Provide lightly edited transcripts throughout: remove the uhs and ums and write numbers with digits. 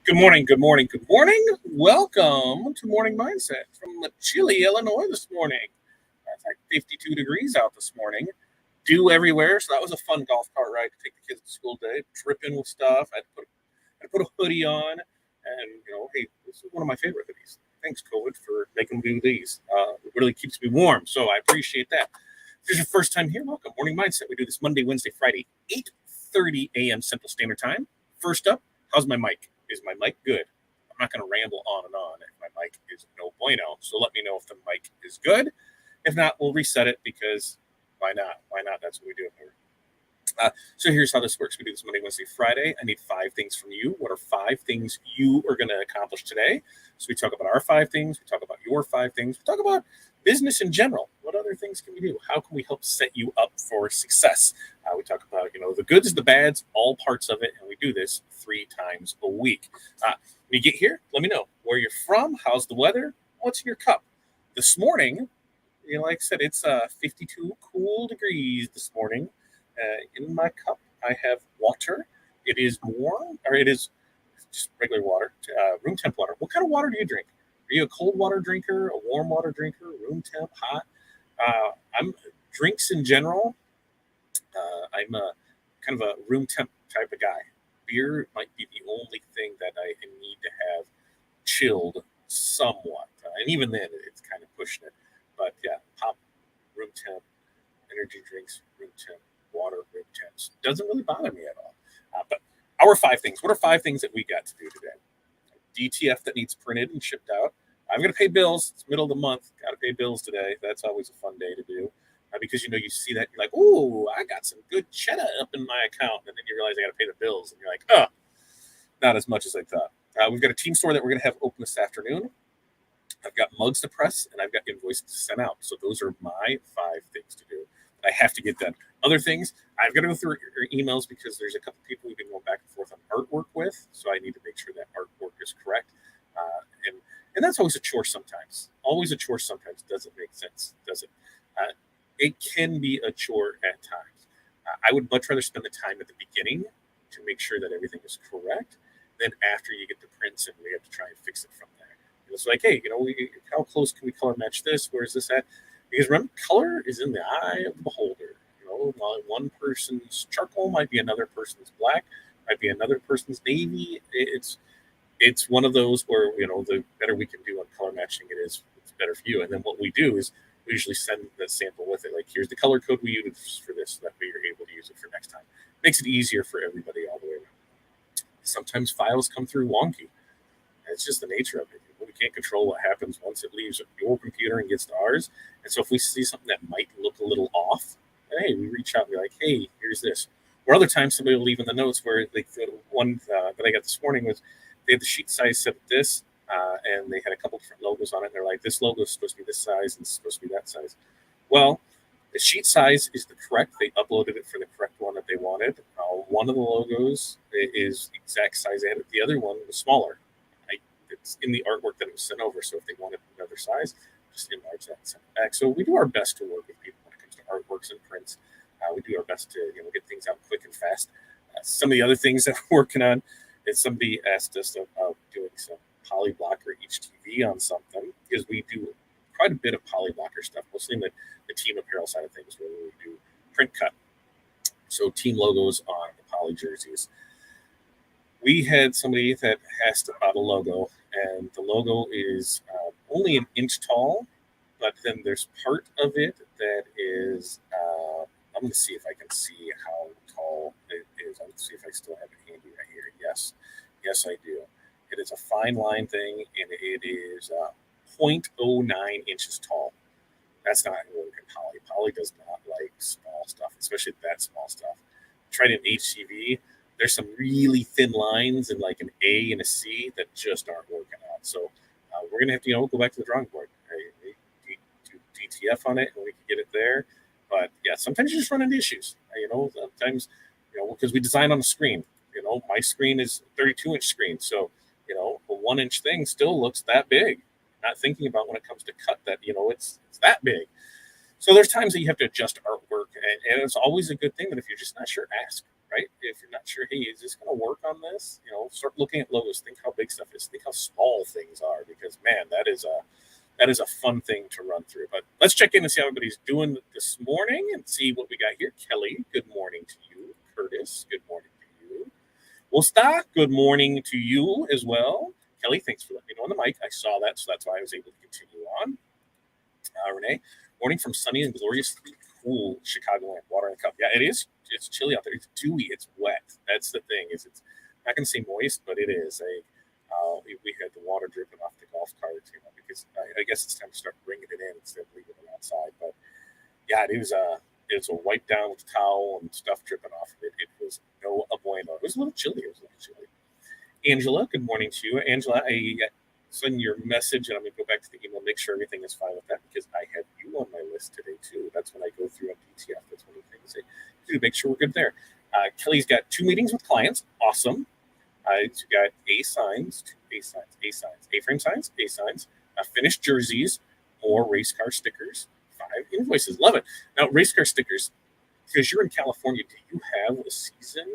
Good morning, good morning, good morning. Welcome to Morning Mindset from chilly Illinois this morning. It's like 52 degrees out this morning. Dew everywhere, so that was a fun golf cart ride to take the kids to school today. Tripping with stuff. I had to put a hoodie on, and hey, this is one of my favorite hoodies. Thanks, COVID, for making me do these. It really keeps me warm, so I appreciate that. If this is your first time here, welcome. Morning Mindset. We do this Monday, Wednesday, Friday, 8:30 a.m. Central Standard Time. First up, how's my mic? Is my mic good? I'm not going to ramble on and on if my mic is no bueno. So let me know if the mic is good. If not, we'll reset it because why not? Why not? That's what we do here. So here's how this works. We do this Monday, Wednesday, Friday. I need 5 things from you. What are 5 things you are going to accomplish today? So we talk about our 5 things. We talk about your 5 things. We talk about business in general. What other things can we do? How can we help set you up for success? We talk about, the goods, the bads, all parts of it. And we do this 3 times a week. When you get here, let me know where you're from. How's the weather? What's in your cup? This morning, like I said, it's 52 cool degrees this morning. In my cup, I have water. It is warm, or it is just regular water, room temp water. What kind of water do you drink? Are you a cold water drinker, a warm water drinker, room temp, hot? I'm drinks in general. I'm a kind of a room temp type of guy. Beer might be the only thing that I need to have chilled somewhat, and even then, it's kind of pushing it. But yeah, pop, room temp, energy drinks, room temp, water, room temps doesn't really bother me at all. But our 5 things. What are 5 things that we got to do today? DTF that needs printed and shipped out. I'm going to pay bills. It's middle of the month. Got to pay bills today. That's always a fun day to do. Because you see that, you're like, oh, I got some good cheddar up in my account. And then you realize I got to pay the bills. And you're like, oh, not as much as I thought. We've got a team store that we're going to have open this afternoon. I've got mugs to press, and I've got invoices to send out. So those are my 5 things to do. I have to get done. Other things, I've got to go through your emails because there's a couple people we've been going back and forth on artwork with. So I need to make sure that artwork is correct. And that's always a chore sometimes. Always a chore sometimes. Doesn't make sense, does it? It can be a chore at times. I would much rather spend the time at the beginning to make sure that everything is correct than after you get the prints and we have to try and fix it from there. It's like, hey, how close can we color match this? Where is this at? Because remember, color is in the eye of the beholder. While one person's charcoal might be another person's black, might be another person's navy. It's one of those where the better we can do on color matching, it's better for you. And then what we do is we usually send the sample with it. Like, here's the color code we use for this, so that way you're able to use it for next time. Makes it easier for everybody all the way around. Sometimes files come through wonky. It's just the nature of it. We can't control what happens once it leaves your computer and gets to ours. And so if we see something that might look a little off, hey, we reach out and be like, hey, here's this. Or other times somebody will leave in the notes where the one that I got this morning was they had the sheet size set at this, and they had a couple different logos on it. And they're like, this logo is supposed to be this size and it's supposed to be that size. Well, the sheet size is the correct. They uploaded it for the correct one that they wanted. One of the logos is the exact size they had. The other one was smaller. It's in the artwork that it was sent over. So if they wanted another size, just enlarge that and send it back. So we do our best to work with people when it comes to artworks and prints. We do our best to get things out quick and fast. Some of the other things that we're working on is somebody asked us about doing some poly blocker HTV on something, because we do quite a bit of poly blocker stuff, mostly in the team apparel side of things, where we do print cut. So team logos on the poly jerseys. We had somebody that asked about a logo, and the logo is only an inch tall, but then there's part of it that is, I'm going to see if I can see how tall it is. I'm going to see if I still have it handy right here. Yes, I do. It is a fine line thing, and it is 0.09 inches tall. That's not working poly. Poly does not like small stuff, especially that small stuff. Tried an HCV. There's some really thin lines and like an A and a C that just aren't working out. So we're going to have to, go back to the drawing board. Right? Do DTF on it, and we can get it there. But yeah, sometimes you just run into issues. Sometimes, because we design on a screen. My screen is 32-inch screen. So, a 1-inch thing still looks that big. Not thinking about when it comes to cut that, it's that big. So there's times that you have to adjust artwork. And it's always a good thing that if you're just not sure, ask. right? If you're not sure, hey, is this going to work on this? Start looking at logos. Think how big stuff is. Think how small things are, because man, that is a fun thing to run through. But let's check in and see how everybody's doing this morning and see what we got here. Kelly, good morning to you. Curtis, good morning to you. Wosta, good morning to you as well. Kelly, thanks for letting me know on the mic. I saw that, so that's why I was able to continue on. Renee, morning from sunny and gloriously cool Chicagoland. Water in a cup. Yeah, it is. It's chilly out there. It's dewy. It's wet. That's the thing. It's not going to say moist, but it is. We had the water dripping off the golf carts, because I guess it's time to start bringing it in instead of leaving it outside. But yeah, it was a wipe down with a towel and stuff dripping off of it. It was no bueno. It was a little chilly. Angela, good morning to you. Angela, I send your message, and I'm going to go back to the email, make sure everything is fine with that, because I have you on my list today, too. That's when I go through on DTF. That's one of the things I do to make sure we're good there. Kelly's got 2 meetings with clients. Awesome. She's got A-frame signs, A-signs, finished jerseys, more race car stickers, 5 invoices. Love it. Now, race car stickers, because you're in California, do you have a season,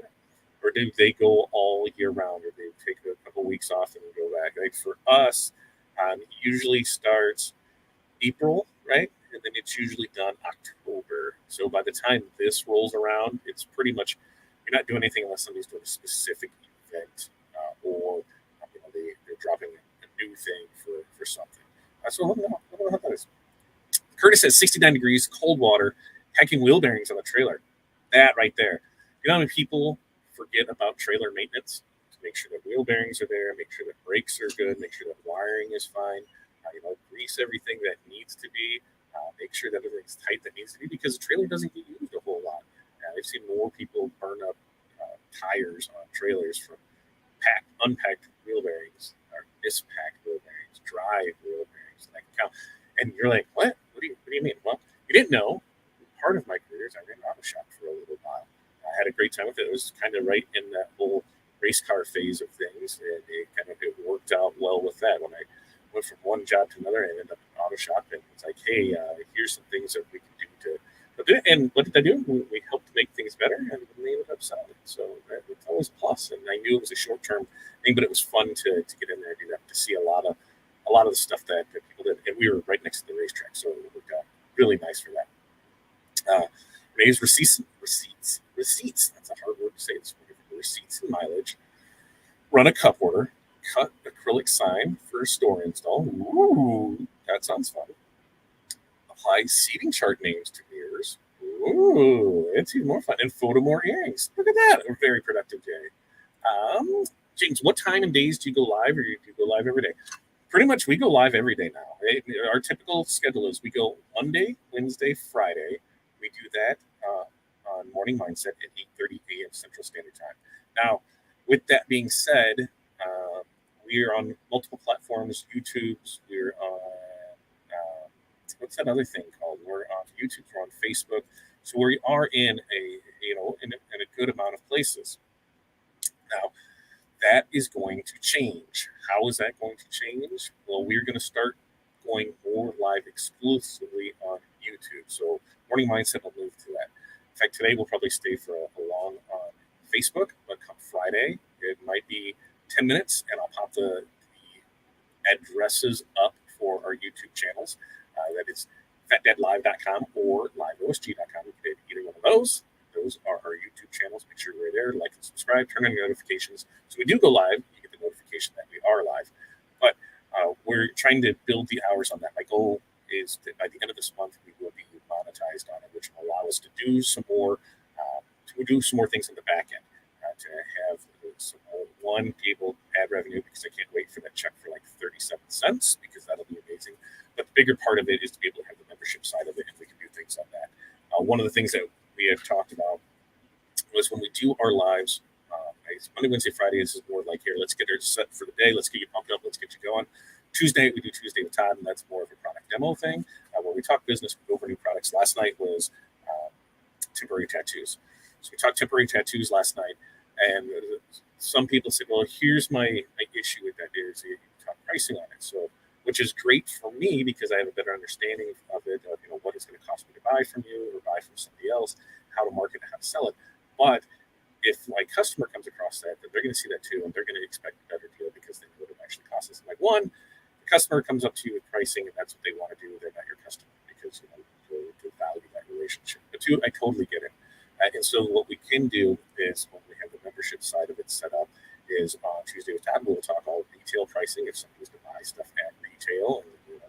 or do they go all year round, or they take a couple weeks off and go back? Like for us, it usually starts April, right? And then it's usually done October. So by the time this rolls around, it's pretty much, you're not doing anything unless somebody's doing a specific event, or they're dropping a new thing for something. So let me know how that is. Curtis says 69 degrees, cold water, packing wheel bearings on the trailer. That right there. You know how many people forget about trailer maintenance? To make sure that wheel bearings are there, make sure that brakes are good, make sure that wiring is fine, grease everything that needs to be, make sure that everything's tight that needs to be, because the trailer doesn't get used a whole lot. I've seen more people burn up tires on trailers from unpacked wheel bearings, or mispacked wheel bearings, dry wheel bearings, and I can count. And you're like, what? What do you mean? Well, you didn't know. Part of my career is I ran auto shop for a little while. I had a great time with it. It was kind of right in that whole race car phase of things, and it worked out well with that. When I went from one job to another, I ended up in auto shop, and it's like, hey, here's some things that we can do to. And what did I do? We helped make things better, and we ended up selling it. So it's always a plus. And I knew it was a short-term thing, but it was fun to get in there and do that, to see a lot of the stuff that people did. And we were right next to the racetrack, so it worked out really nice for that. Renee's receipts. That's a hard word to say this morning. Receipts and mileage. Run a cup order. Cut acrylic sign for a store install. Ooh, that sounds fun. Apply seating chart names to mirrors. Ooh, it's even more fun. And photo more earrings. Look at that. A very productive day. James, what time and days do you go live, or do you go live every day? Pretty much we go live every day now. Right? Our typical schedule is we go Monday, Wednesday, Friday. We do that on Morning Mindset at 8:30 a.m. Central Standard Time. Now, with that being said, we are on multiple platforms. YouTube's, we're on, what's that other thing called? We're on YouTube, we're on Facebook. So we are in a good amount of places. Now, that is going to change. How is that going to change? Well, we're going to start going more live exclusively on YouTube. So Morning Mindset will move to that. In fact, today we'll probably stay for a long on Facebook, but come Friday, it might be 10 minutes, and I'll pop the addresses up for our YouTube channels. That is fatdadlive.com or liveosg.com. You can hit either one of those. Those are our YouTube channels. Make sure you're there, like and subscribe, turn on your notifications. So we do go live. You get the notification that we are live. But we're trying to build the hours on that. My goal is that by the end of this month, we will be monetized on it, which will allow us to do some more things in the back end, to have some more, be able to add revenue, because I can't wait for that check for like 37 cents, because that'll be amazing. But the bigger part of it is to be able to have the membership side of it, and we can do things on that. One of the things that we have talked about was when we do our lives, Monday, Wednesday, Friday is more like, here, let's get her set for the day. Let's get you pumped up. Let's get you going. Tuesday, we do Tuesday with Todd, and that's more of a product demo thing. Where we talk business, we go over new products. Last night was temporary tattoos. So we talked temporary tattoos last night, and some people said, well, here's my issue with that is you talk pricing on it. So, which is great for me, because I have a better understanding of it, of what it's going to cost me to buy from you or buy from somebody else, how to market it, how to sell it. But if my customer comes across that, then they're going to see that too, and they're going to expect a better deal because they know what it actually costs us. Like one, the customer comes up to you with pricing, and that's what they want to do. They're not your customer because they value that relationship. But two, I totally get it. And so what we can do is when we have the membership side of it set up, is on Tuesday with Todd, we'll talk all retail pricing if somebody's to buy stuff at retail, and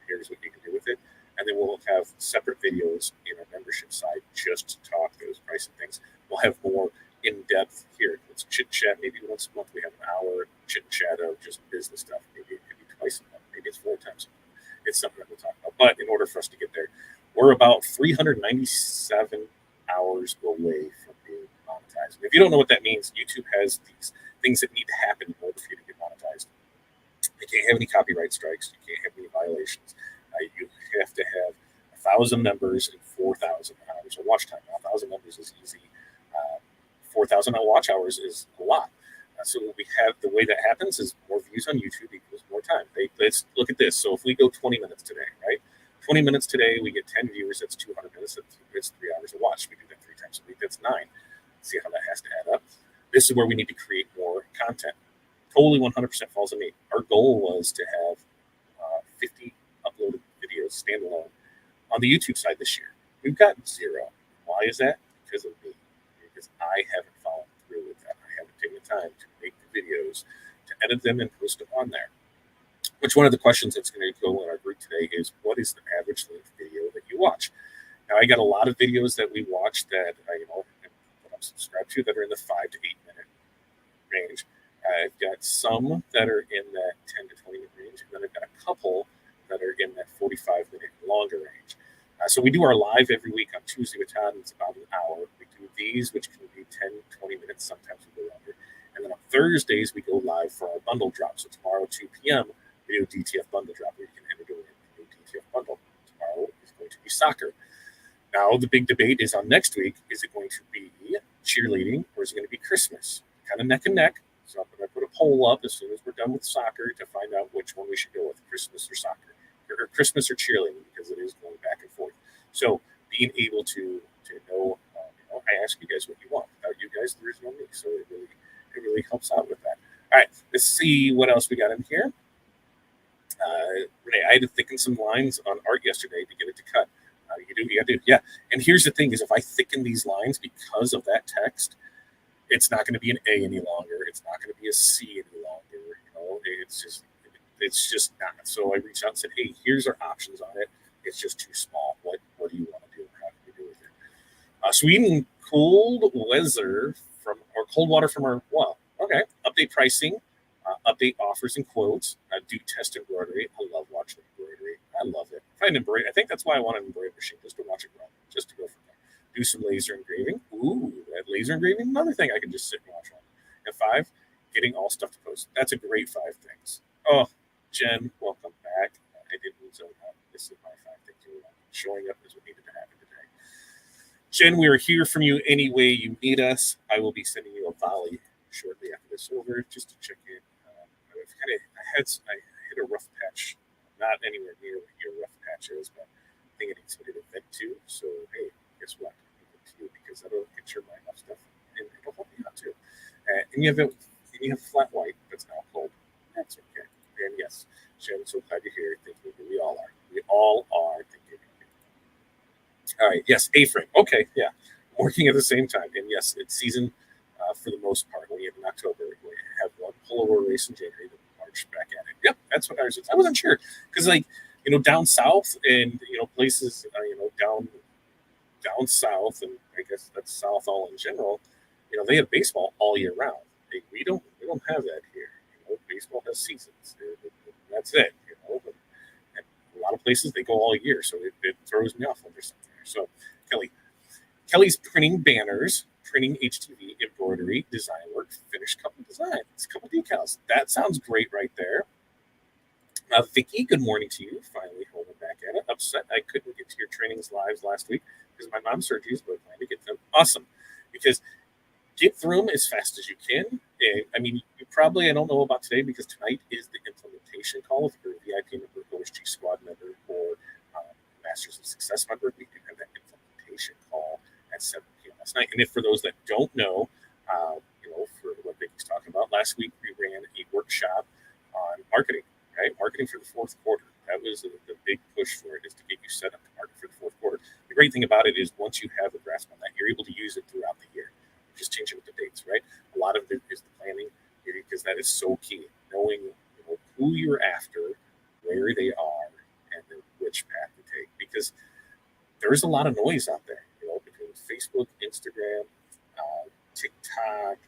here's what you can do with it. And then we'll have separate videos in our membership side just to talk those pricing things. We'll have more in-depth here. Let's chit-chat maybe once a month. We have an hour chit-chat of just business stuff. Maybe it could be twice a month. Maybe it's 4 times a month. It's something that we'll talk about. But in order for us to get there, we're about 397 hours away from being monetized. And if you don't know what that means, YouTube has these things that need to happen in order for you to get monetized. You can't have any copyright strikes. You can't have any violations. You have to have 1,000 members and 4,000 hours of watch time. Now, 1,000 members is easy. 4,000 watch hours is a lot. So we have the way that happens is more views on YouTube equals more time. Let's look at this. So if we go 20 minutes today, right? 20 minutes today, we get 10 viewers. That's 200 minutes. That's 3 hours of watch. We do that 3 times a week. That's 9. See how that has to add up. This is where we need to create more content. Totally 100% falls on me. Our goal was to have 50 uploaded videos standalone on the YouTube side this year. We've gotten 0. Why is that? Because of me. Because I haven't followed through with that. I haven't taken the time to make the videos, to edit them and post them on there. Which one of the questions that's going to go in our group today is, what is the average length video that you watch? Now, I got a lot of videos that we watch that that I'm subscribed to that are in the 5 to 8 minute range. I've got some that are in that 10 to 20 minute range, and then I've got a couple that are in that 45 minute longer range. So we do our live every week on Tuesday with Todd, and it's about an hour. We do these, which can be 10, 20 minutes. Sometimes we go longer. And then on Thursdays, we go live for our bundle drop. So tomorrow, 2 p.m., we do a DTF bundle drop where you can enter in a new DTF bundle. Tomorrow is going to be soccer. Now, the big debate is on next week. Is it going to be cheerleading or is it going to be Christmas? Kind of neck and neck. So I'm going to put a poll up as soon as we're done with soccer to find out which one we should go with, Christmas or soccer, or Christmas or cheerleading, because it is going back and forth. So being able to know, I ask you guys what you want. Without you guys, there is no me. So it really helps out with that. All right, let's see what else we got in here. Renee, I had to thicken some lines on art yesterday to get it to cut. You got to do. Yeah. And here's the thing is if I thicken these lines because of that text, it's not going to be an A any longer. It's not going to be a C any longer. It's just not. So I reached out and said, hey, here's our options on it. It's just too small. What do you want to do? How can we do with it? Sweden cold water from our well. Okay. Update pricing. Update offers and quotes. Do test embroidery. I love watching embroidery. I love it. I think that's why I want an embroidery machine, just to watch it run, just to go from there. Do some laser engraving. Ooh, that laser engraving, another thing I can just sit and watch on. And 5, getting all stuff to post. That's a great 5 things. Oh, Jen, welcome back. I didn't zone out. This is my 5 things. Showing up is what needed to happen today. Jen, we are here from you any way you need us. I will be sending you a volley shortly after this over just to check in. I hit a rough patch, not anywhere near where your rough patch is, but I think it needs somebody to vent to. So, hey, guess what? To you because that'll get your mind off stuff and it'll help you out too. And you have flat white that's now cold. That's okay. And yes, Jen, so glad you're here. Thinking we all are. We all are thinking. All right. Yes, A-frame. Okay. Yeah. Working at the same time. And yes, it's season for the most part. We have in October. We have one pullover race in January. Then March back at it. Yep, that's what ours is. I wasn't sure because, down south and places, down south, and I guess that's south all in general. They have baseball all year round. We don't have that here. Baseball has seasons. That's it. And a lot of places they go all year, so it throws me off when there's something there. So Kelly's printing banners, printing HTV, embroidery, design work, finished couple designs, couple decals. That sounds great right there. Vicky, good morning to you. Finally holding back at it. Upset I couldn't get to your trainings lives last week because my mom's surgeries, but I plan to get them. Awesome. Because get through them as fast as you can. You probably, I don't know about today because tonight is the implementation call. If you're a VIP member, OSG squad member, or Masters of Success member, we do have that implementation call at 7 p.m. last night. And if for those that don't know, For what Vicky's talking about. Last week, we ran a workshop on marketing, right? Marketing for the fourth quarter. That was the big push for it, is to get you set up to market for the fourth quarter. The great thing about it is once you have a grasp on that, you're able to use it throughout the year. Just changing with the dates, right? A lot of it is the planning, because that is so key. Knowing who you're after, where they are, and then which path to take. Because there's a lot of noise out there, between Facebook, Instagram, TikTok,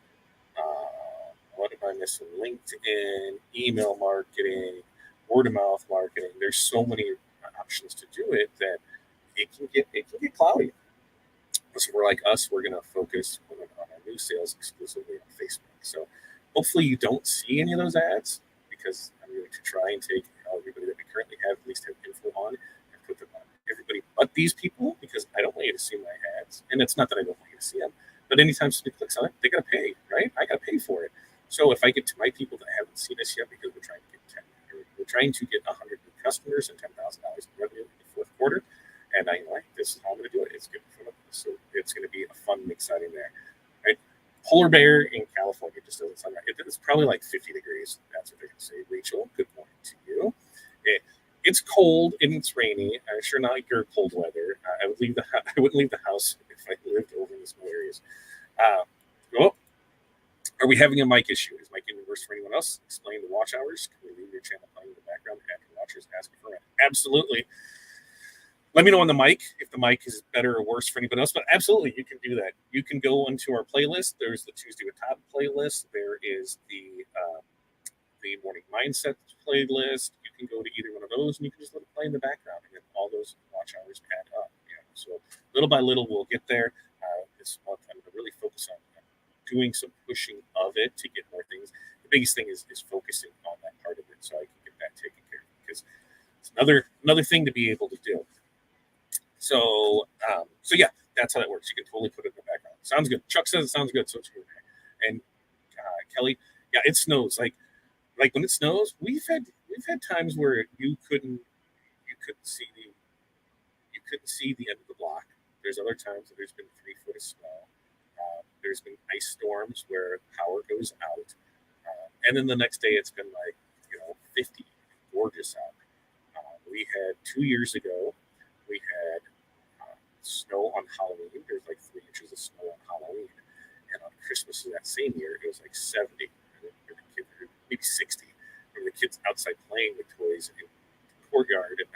what am I missing? LinkedIn, email marketing, word of mouth marketing. There's so many options to do it that it can get cloudy. So we're like us, we're going to focus on our new sales exclusively on Facebook. So hopefully you don't see any of those ads, because I'm going to try and take everybody that we currently have, at least have info on, and put them on everybody but these people, because I don't want you to see my ads. And it's not that I don't want you to see them, but anytime somebody clicks on it, they got to pay, right? I got to pay for it. So if I get to my people that haven't seen us yet, because we're trying to get 100 new customers and $10,000 in revenue in the fourth quarter, and this is how I'm going to do it. It's good for them. So it's going to be a fun and exciting there. Right? Polar bear in California just doesn't sound right. It's probably like 50 degrees. That's what they're going to say. Rachel, good morning to you. It's cold and it's rainy. I'm sure not like your cold weather. I wouldn't leave the house if I lived over in the snow areas. Are we having a mic issue? Is mic getting worse for anyone else? Explain the watch hours. Can we leave your channel playing in the background after watchers asking for it? Absolutely. Let me know on the mic if the mic is better or worse for anybody else, but absolutely, you can do that. You can go into our playlist. There's the Tuesday with Todd playlist. There is the Morning Mindset playlist. You can go to either one of those, and you can just let it play in the background, and then all those watch hours add up. So little by little, we'll get there. This month, I'm going to really focus on doing some pushing of it to get more things. The biggest thing is focusing on that part of it, so I can get that taken care of, because it's another thing to be able to do. So yeah, that's how that works. You can totally put it in the background. Sounds good. Chuck says it sounds good, so it's good. And Kelly, yeah, it snows. Like when it snows, we've had times where you couldn't see the end of the block. There's other times that there's been 3 foot of snow. There's been ice storms where power goes out, and then the next day it's been 50, gorgeous out. We had 2 years ago. We had snow on Halloween. There's 3 inches of snow on Halloween. And on Christmas of that same year, it was 70. Maybe 60. And the kids outside playing with toys in the courtyard in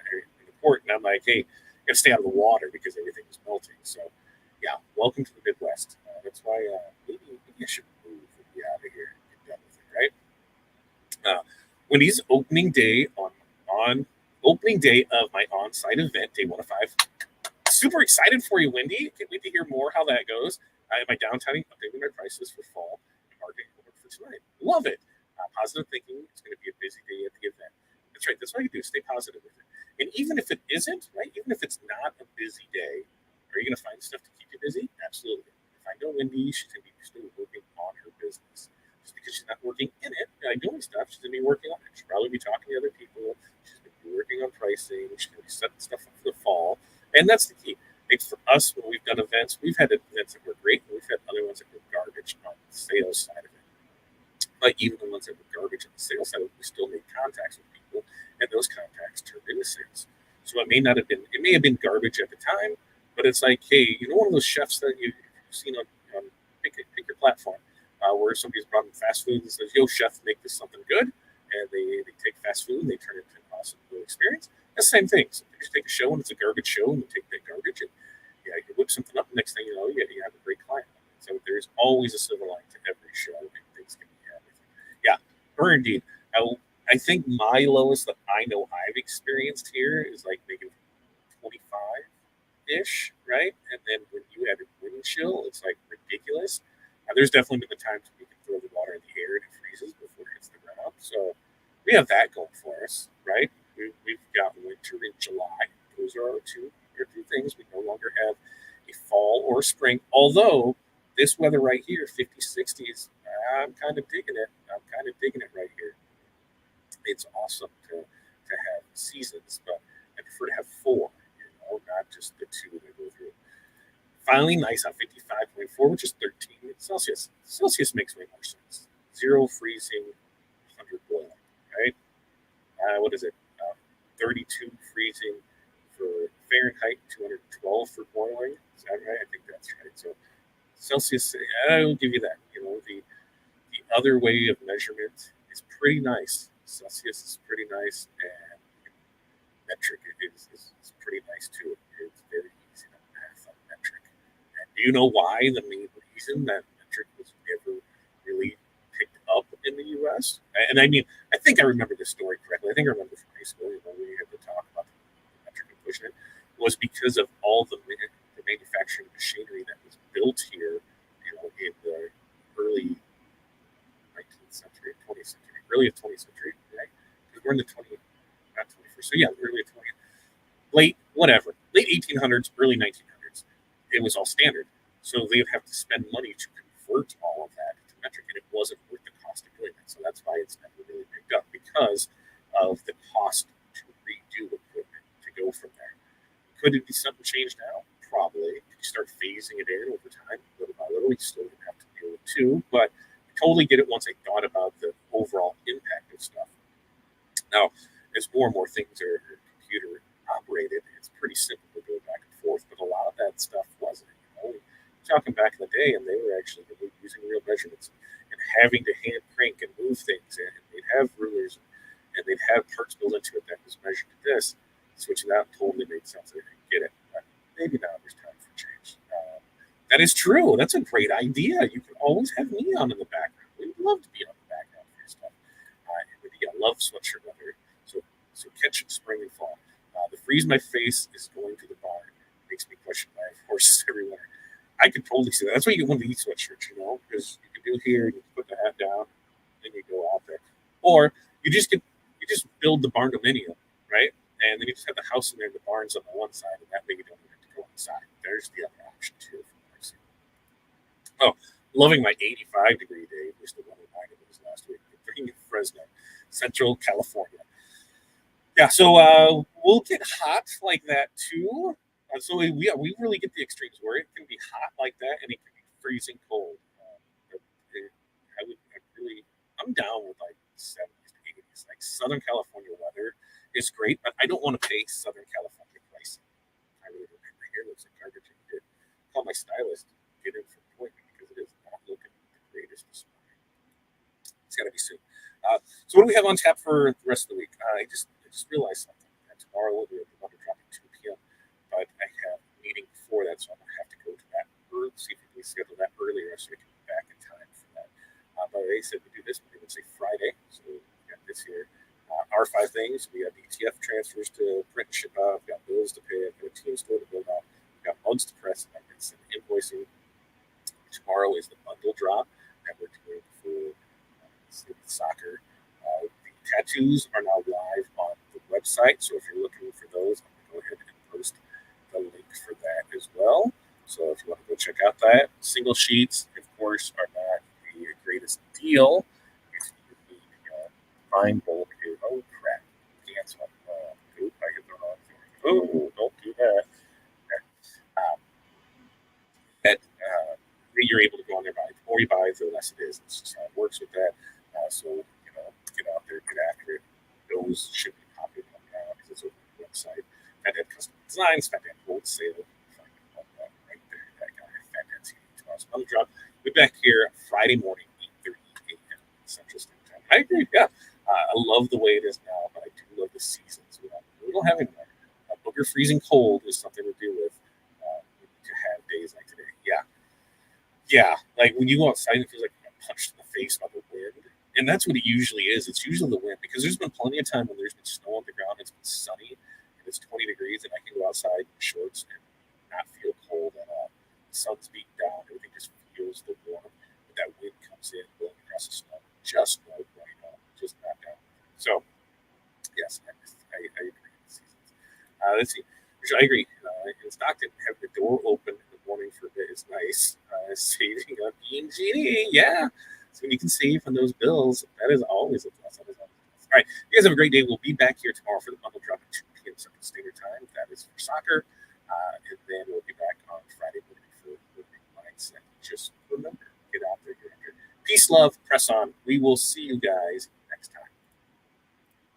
the court. And I'm like, hey, you gotta stay out of the water because everything was melting. So, yeah, welcome to the Midwest. That's why maybe I should move and be out of here and get done with it, right? Wendy's opening day opening day of my on-site event, day 1 of 5. Super excited for you, Wendy. Can't wait to hear more how that goes. My downtowning, updating my prices for fall and marketing for tonight. Love it. Positive thinking. It's going to be a busy day at the event. That's right. That's what you do. Stay positive with it. And even if it isn't, right? Even if it's not a busy day, are you going to find stuff to keep you busy? Absolutely. If I know Wendy, she's going to be still working on her business. Just because she's not working in it, doing stuff, she's going to be working on it. She'll probably be talking to other people. She's going to be working on pricing. She's going to be setting stuff up for the fall. And that's the key. For us, when we've done events, we've had events that were great, and we've had other ones that were garbage on the sales side of it. But even the ones that were garbage on the sales side of it, we still made contacts with people, and those contacts turned into sales. So it may have been garbage at the time, but it's like, hey, one of those chefs that you've seen on pick your platform, where somebody's brought in fast food and says, yo, chef, make this something good, and they take fast food and they turn it into an awesome new experience. That's the same thing. So you just take a show and it's a garbage show, and you take that garbage and you whip something up. The next thing you know, you have a great client. So there's always a silver lining to every show, and things can be happening. Yeah, or indeed. I think my lowest that I know I've experienced here is making 25-ish, right? And then when you add a wind chill, it's ridiculous. There's definitely been the times when you can throw the water in the air and it freezes before it hits the ground. So we have that going for us, right? We've got winter in July. Those are our two things. We no longer have a fall or spring. Although this weather right here, 50s, 60s, I'm kind of digging it. Right here. It's awesome to have seasons, but I prefer to have 4, not just the 2 that go through. Finally, nice on 55.4, which is 13 Celsius. Celsius makes way more sense. 0 freezing, 100 boiling, right? What is it? 32 freezing for Fahrenheit, 212 for boiling. Is that right? I think that's right. So Celsius, I will give you that. The other way of measurement is pretty nice. Celsius is pretty nice, and metric is pretty nice too. It's very easy to math on metric. And do you know why the main reason that metric was never really picked up in the U.S.? And I mean, I think I remember this story correctly. I think I remember from high school, we had to talk about the metric and pushing it, was because of all the manufacturing machinery that was built here, in the early 19th century, 20th century, early 20th century, right? Because we're in the 20th, not 21st. So yeah, early 20th, late 1800s, early 1900s. It was all standard. So they would have to spend money to convert all of that to metric, and it wasn't worth the cost of doing that. So that's why it's never really picked up, because of the cost to redo equipment to go from there. Could it be something changed now? Probably. Could you start phasing it in over time, little by little? You still would have to deal with too, but I totally get it once I thought about the overall impact of stuff. Now, as more and more things are computer operated, it's pretty simple to go back and forth, but a lot of that stuff wasn't. Talking back in the day, and they were actually using real measurements and having to hand crank and move things, and they'd have rulers and they'd have parts built into it that was measured to this. Switching that totally made sense. I didn't get it. But maybe now there's time for change. That is true. That's a great idea. You can always have me on in the background. We'd love to be on the background for your stuff. I love sweatshirt weather. So catch it spring and fall. The freeze my face is going to the barn. Makes me question my horses everywhere. I could totally see that. That's why you get one of these sweatshirts, because you can do here, you can put the hat down, then you go out there. Or you just build the barn dominium, right? And then you just have the house in there, the barn's on the one side, and that way you don't have to go inside. There's the other option too. Oh, loving my 85-degree day. Wish the one reminded me was last week. In Fresno, Central California. Yeah, so we'll get hot like that too. So we really get the extremes where it can be hot like that and it can be freezing cold. I'm down with like 70s to 80s. Like Southern California weather is great, but I don't want to pay Southern California pricing. I really don't. My hair looks like garbage. I need to call my stylist, get in for an appointment, because it is not looking the greatest this morning. It's got to be soon. So what do we have on tap for the rest of the week? I just realized something. Tomorrow we'll be at the Wonder Drop at 2 p.m. But I have a meeting before that, so I'm going to have to go to that early, see if we can schedule that earlier so we can be back in time for that. But they said we do this, we would say Friday. So we got this here. Our 5 things. We got ETF transfers to print and ship out. We've got bills to pay. I've got a team store to build out. We've got mugs to press. And I've got some invoicing. Tomorrow is the bundle drop that we're doing for soccer. The tattoos are now live on the website. So if you're looking for those, I'm going to go ahead and post the link for that as well. So if you want to go check out that, single sheets, of course, are not the greatest deal. If you need fine bulk here. Oh crap! Cancel. I hit the wrong thing. Oh, don't do that. That you're able to go on there buy. The more you buy, the less it is. It's just how it works with that. So get out there, get after it. Those should be popular now because it's over the website. Fat Custom Designs, Fat Wholesale. Right there, that guy, Fat TV. Tomorrow's another drop. We'll be back here Friday morning, 8:30 a.m. Central Standard Time. I agree. Yeah, I love the way it is now, but I do love the seasons. We don't have anymore. Booger freezing cold is something to do with. We need to have days like today. Yeah. Like when you go outside, it feels like you're punched in the face by the wind. And that's what it usually is. It's usually the wind, because there's been plenty of time when there's been snow on the ground, it's been sunny, and it's 20 degrees, and I can go outside in shorts and not feel cold at all. The sun's beating down, everything just feels the warmth. But that wind comes in, blowing across the snow, just no right on, just not down. So, yes, I agree with the seasons. Let's see. I agree. In Stockton, having the door open in the morning for a bit is nice. Saving on P&G, yeah. So when you can save on those bills, that is always a plus. All right, you guys have a great day. We'll be back here tomorrow for the bundle drop at 2 p.m. Central Standard Time. That is for soccer. And then we'll be back on Friday morning for Peace, love, press on. We will see you guys